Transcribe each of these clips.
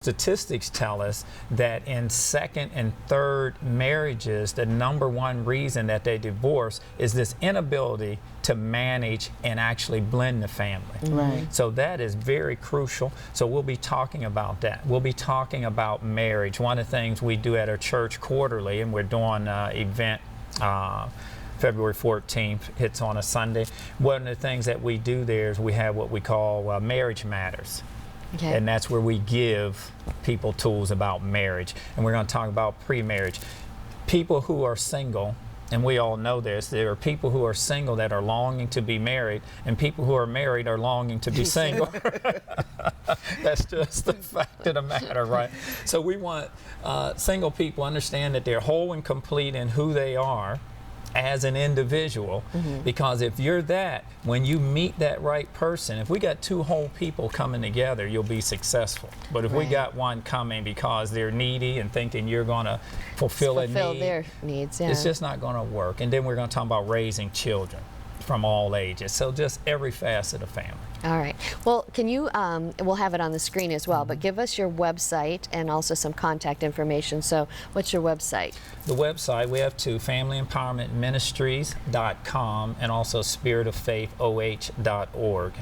Statistics tell us that in second and third marriages, the #1 reason that they divorce is this inability to manage and actually blend the family. Right. So that is very crucial. So we'll be talking about that. We'll be talking about marriage. One of the things we do at our church quarterly, and we're doing an event February 14th, hits on a Sunday. One of the things that we do there is we have what we call Marriage Matters. Okay. And that's where we give people tools about marriage. And we're going to talk about pre-marriage. People who are single, and we all know this, there are people who are single that are longing to be married, and people who are married are longing to be single. That's just the fact of the matter, right? So we want single people to understand that they're whole and complete in who they are as an individual, because if you're that, when you meet that right person, if we got two whole people coming together, you'll be successful. But if we got one coming because they're needy and thinking you're going to fulfill their needs, it's just not going to work. And then we're going to talk about raising children from all ages. So just every facet of family. All right. Well, can you, we'll have it on the screen as well, but give us your website and also some contact information. So what's your website? The website, we have two, FamilyEmpowermentMinistries.com and also SpiritOfFaithOH.org.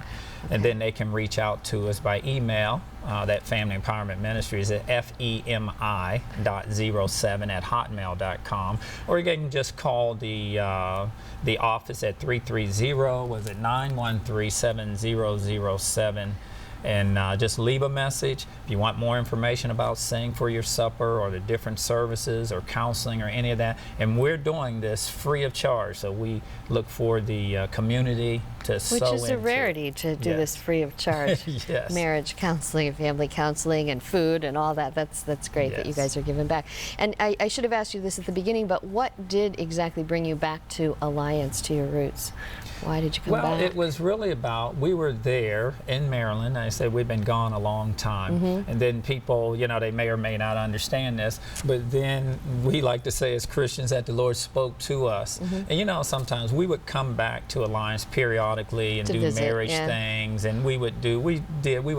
And then they can reach out to us by email. That Family Empowerment Ministries at femi.07@hotmail.com, or you can just call the office at 330-913-7007, and just leave a message. If you want more information about Sing for Your Supper or the different services or counseling or any of that, and we're doing this free of charge, so we look for the community to sow into. Which is a rarity to do this free of charge. Yes. Marriage counseling, family counseling, and food and all that. That's great that you guys are giving back. And I should have asked you this at the beginning, but what did exactly bring you back to Alliance, to your roots? Why did you come back? Well, it was really about, we were there in Maryland. I said we've been gone a long time. And then people, you know, they may or may not understand this, but then we like to say as Christians that the Lord spoke to us. And you know, sometimes we would come back to Alliance periodically and do visit, marriage things, and we would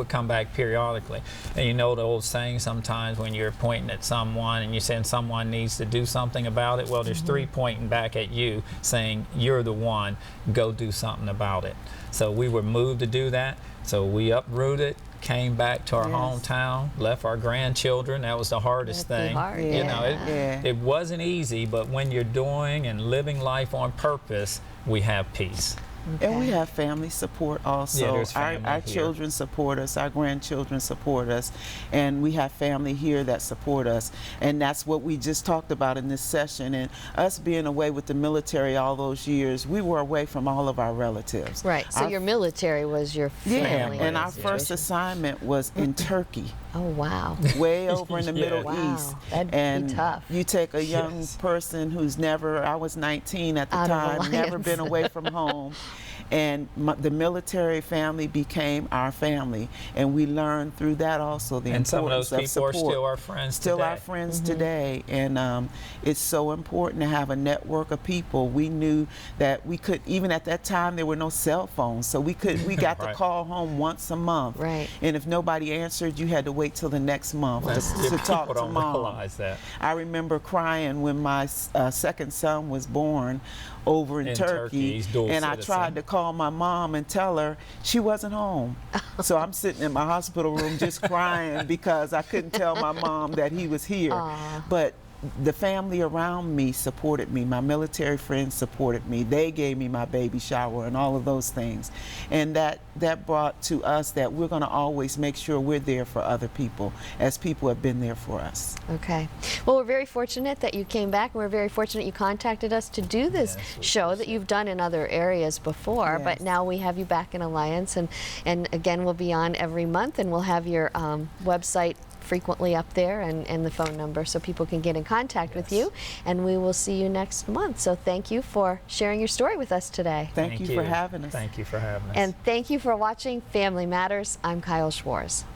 come back periodically. And you know the old saying, sometimes when you're pointing at someone and you're saying someone needs to do something about it, well, there's three pointing back at you saying you're the one, go do something about it. So we were moved to do that. So we uprooted, came back to our hometown, left our grandchildren. That was the hardest thing. Hard, you know, it wasn't easy, but when you're doing and living life on purpose, we have peace. And we have family support also. there's family our here. children support us, our grandchildren support us, and we have family here that support us. And that's what we just talked about in this session. And us being away with the military all those years, we were away from all of our relatives. Right. So your military was your family. And our first assignment was in Turkey. Oh, wow. Way over in the Middle Wow. East. That'd be tough. You take a young person who's never, I was 19 at the Out of time, never Alliance. been away from home. And the military family became our family, and we learned through that also the And some of importance those people of are support. still our friends Still today. our friends today, and it's so important to have a network of people. We knew that we could, even at that time, there were no cell phones, so we got to call home once a month. Right. And if nobody answered, you had to wait till the next month to talk People to don't mom. realize that. I remember crying when my second son was born over in Turkey, he's dual and I citizen. tried to call my mom and tell her she wasn't home. So I'm sitting in my hospital room just crying because I couldn't tell my mom that he was here. But the family around me supported me. My military friends supported me. They gave me my baby shower and all of those things. And that brought to us that we're going to always make sure we're there for other people, as people have been there for us. Okay. Well, we're very fortunate that you came back, and we're very fortunate you contacted us to do this show that you've done in other areas before, but now we have you back in Alliance, and again, we'll be on every month, and we'll have your website frequently up there and the phone number so people can get in contact with you, and we will see you next month. So thank you for sharing your story with us today. Thank you for having us. Thank you for having us. And thank you for watching Family Matters. I'm Kyle Schwarz.